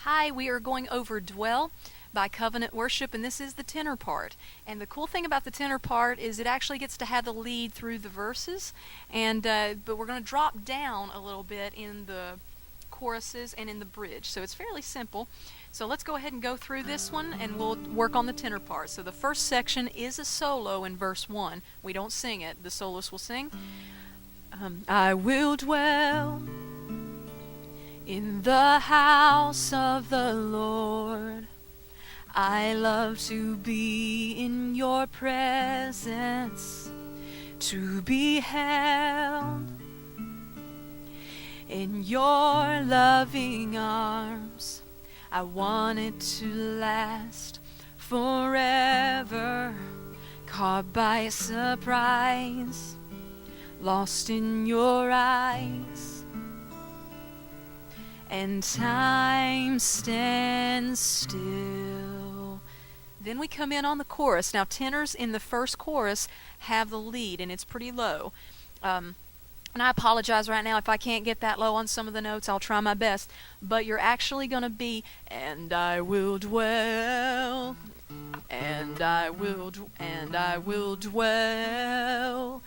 Hi, we are going over Dwell by Covenant Worship, and this is the tenor part. And the cool thing about the tenor part is it actually gets to have the lead through the verses, and but we're going to drop down a little bit in the choruses and in the bridge. So it's fairly simple. So let's go ahead and go through this one, and we'll work on the tenor part. So the first section is a solo in verse 1. We don't sing it. The soloist will sing. I will dwell in the house of the Lord. I love to be in your presence, to be held in your loving arms. I want it to last forever, caught by surprise, lost in your eyes. And time stands still. Then we come in on the chorus. Now, tenors in the first chorus have the lead, and it's pretty low. And I apologize right now if I can't get that low on some of the notes. I'll try my best. But you're actually going to be, and I will dwell, and I will dwell.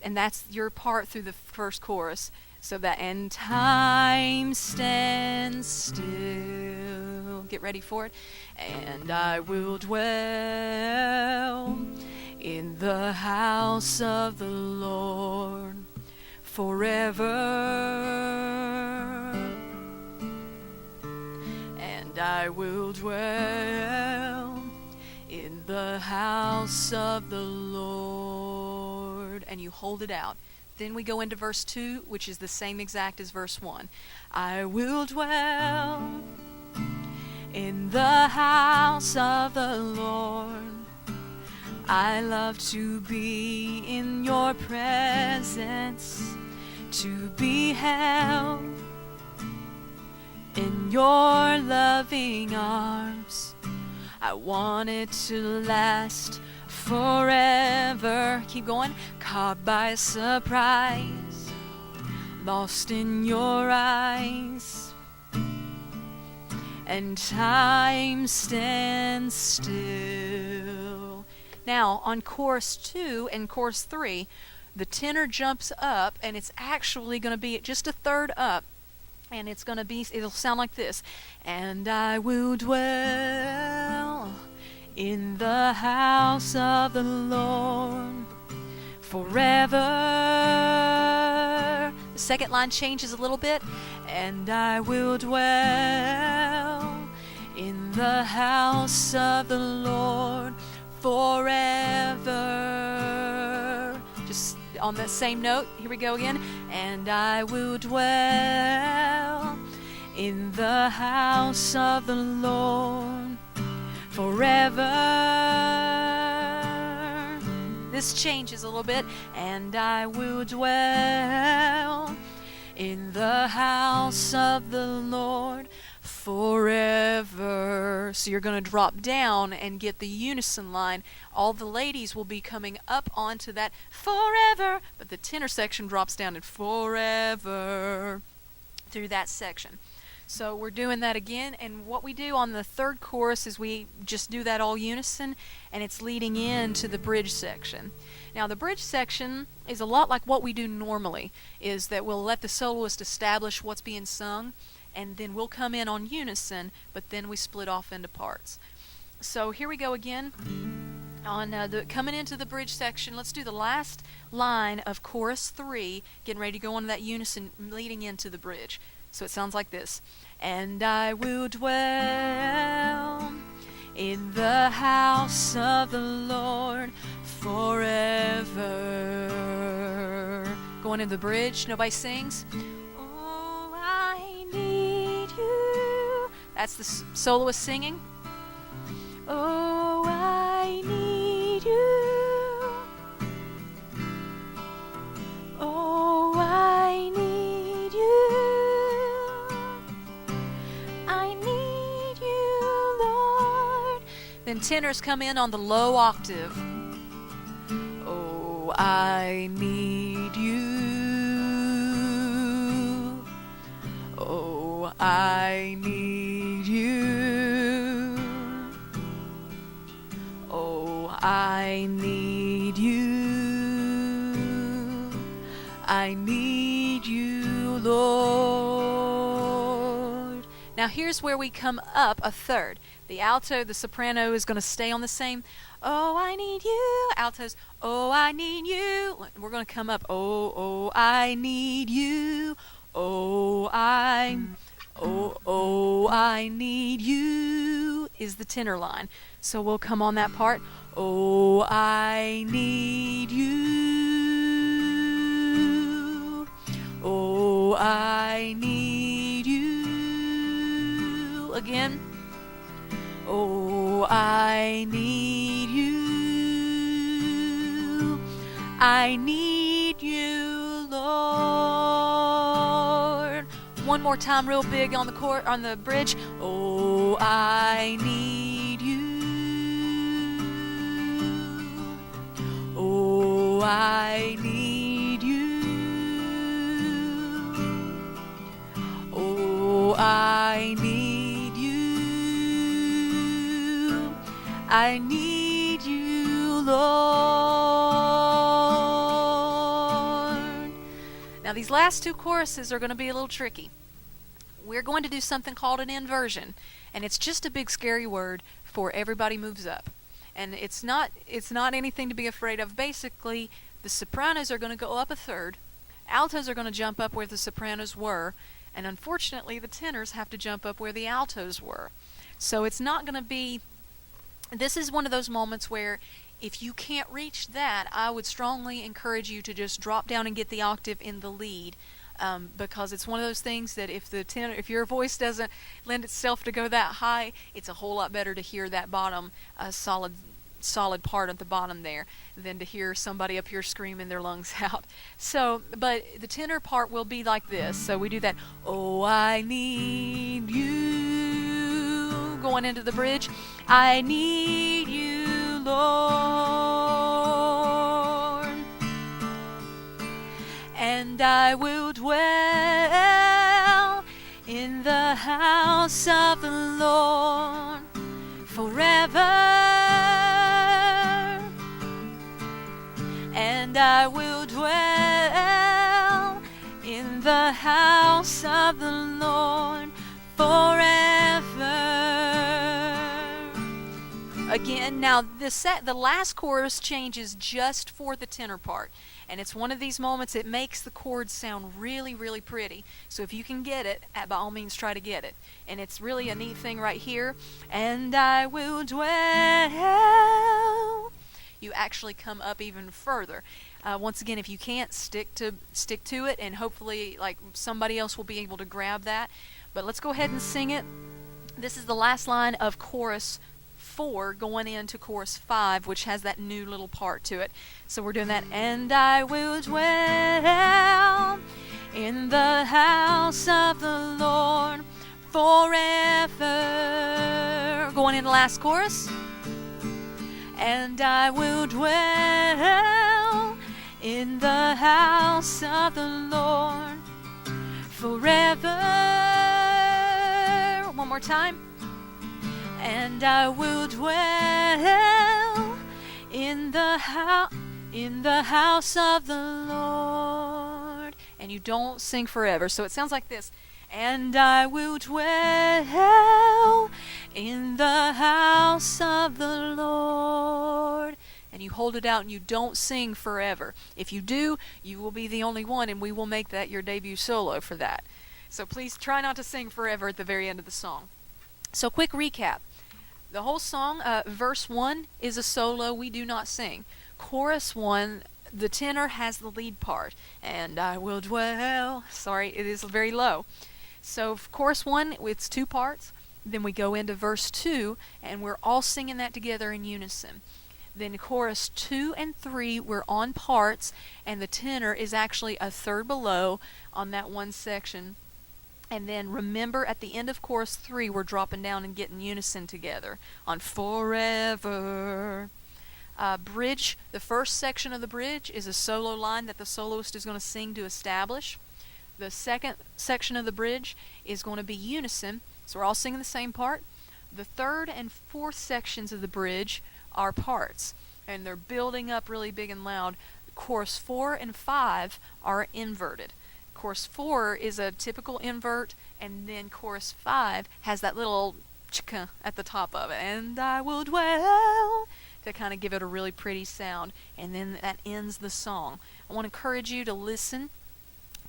And that's your part through the first chorus. So that, and time stands still. Get ready for it. And I will dwell in the house of the Lord forever. And I will dwell in the house of the Lord. And you hold it out. Then we go into verse 2, which is the same exact as verse 1. I will dwell in the house of the Lord. I love to be in your presence, to be held in your loving arms. I want it to last forever. Keep going. Caught by surprise, lost in your eyes, and time stands still. Now, on chorus 2 and chorus 3, the tenor jumps up, and it's actually going to be just a third up. And it's going to be, it'll sound like this. And I will dwell in the house of the Lord forever. The second line changes a little bit. And I will dwell in the house of the Lord forever. Just on that same note, here we go again. And I will dwell in the house of the Lord forever. This changes a little bit. And I will dwell in the house of the Lord forever. So you're going to drop down and get the unison line. All the ladies will be coming up onto that forever, but the tenor section drops down at forever through that section. So we're doing that again, and what we do on the third chorus is we just do that all unison, and it's leading into the bridge section. Now the bridge section is a lot like what we do normally, is that we'll let the soloist establish what's being sung, and then we'll come in on unison, but then we split off into parts. So here we go again. On coming into the bridge section, let's do the last line of chorus 3, getting ready to go on to that unison leading into the bridge. So it sounds like this. And I will dwell in the house of the Lord forever. Going into the bridge, nobody sings. Oh, I need you. That's the soloist singing. Oh, I need you. Oh, I need you. I need you, Lord. Then tenors come in on the low octave. Oh, I need you. Oh, I need you. I need you. I need you, Lord. Now here's where we come up a third. The alto, the soprano is going to stay on the same. Oh, I need you. Altos, oh, I need you. We're going to come up. Oh, oh, I need you. Oh, I need you is the tenor line. So we'll come on that part. Oh, I need you. Oh, I need you. Again. Oh, I need you. I need you, Lord. One more time, real big on the bridge. Oh, I need you. Oh, I need you. Oh, I need you. I need you, Lord. Now these last two choruses are going to be a little tricky. We're going to do something called an inversion, and it's just a big scary word for everybody moves up. And it's not anything to be afraid of. Basically, the sopranos are going to go up a third, altos are going to jump up where the sopranos were, and unfortunately the tenors have to jump up where the altos were. So it's not going to be, this is one of those moments where if you can't reach that, I would strongly encourage you to just drop down and get the octave in the lead. Because it's one of those things that if your voice doesn't lend itself to go that high, it's a whole lot better to hear that bottom solid part at the bottom there than to hear somebody up here screaming their lungs out. So, but the tenor part will be like this. So we do that. Oh, I need you. Going into the bridge. I need you, Lord. And I will dwell in the house of the Lord forever. And I will dwell in the house of the Lord forever. Again, now the last chorus changes just for the tenor part. And it's one of these moments it makes the chords sound really, really pretty. So if you can get it, by all means try to get it. And it's really a neat thing right here. And I will dwell. You actually come up even further. Once again, if you can't, stick to it, and hopefully like somebody else will be able to grab that. But let's go ahead and sing it. This is the last line of chorus 4 going into chorus 5, which has that new little part to it. So we're doing that. And I will dwell in the house of the Lord forever. Going into last chorus. And I will dwell in the house of the Lord forever. One more time. And I will dwell in the house of the Lord. And you don't sing forever. So it sounds like this. And I will dwell in the house of the Lord. And you hold it out and you don't sing forever. If you do, you will be the only one, and we will make that your debut solo for that. So please try not to sing forever at the very end of the song. So quick recap. The whole song, verse 1 is a solo. We do not sing. Chorus 1, the tenor has the lead part. And I will dwell. Sorry, it is very low. So chorus 1, it's 2 parts. Then we go into verse 2, and we're all singing that together in unison. Then chorus 2 and 3, we're on parts, and the tenor is actually a third below on that one section. And then remember, at the end of chorus 3, we're dropping down and getting unison together on forever. Bridge, the first section of the bridge is a solo line that the soloist is going to sing to establish. The second section of the bridge is going to be unison, so we're all singing the same part. The third and fourth sections of the bridge are parts. and they're building up really big and loud. Chorus 4 and 5 are inverted. Chorus 4 is a typical invert, and then chorus 5 has that little chka at the top of it. And I will dwell, to kind of give it a really pretty sound. And then that ends the song. I want to encourage you to listen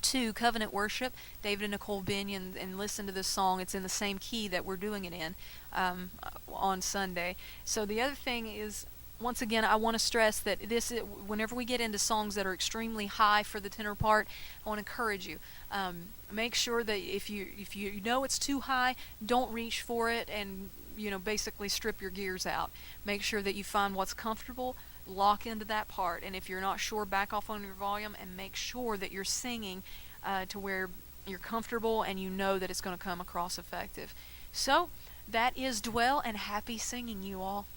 to Covenant Worship, David and Nicole Binion, and listen to this song. It's in the same key that we're doing it in on Sunday. So the other thing is, once again, I want to stress that whenever we get into songs that are extremely high for the tenor part, I want to encourage you. Make sure that if you know it's too high, don't reach for it and basically strip your gears out. Make sure that you find what's comfortable, lock into that part, and if you're not sure, back off on your volume and make sure that you're singing to where you're comfortable and you know that it's going to come across effective. So that is Dwell, and happy singing, you all.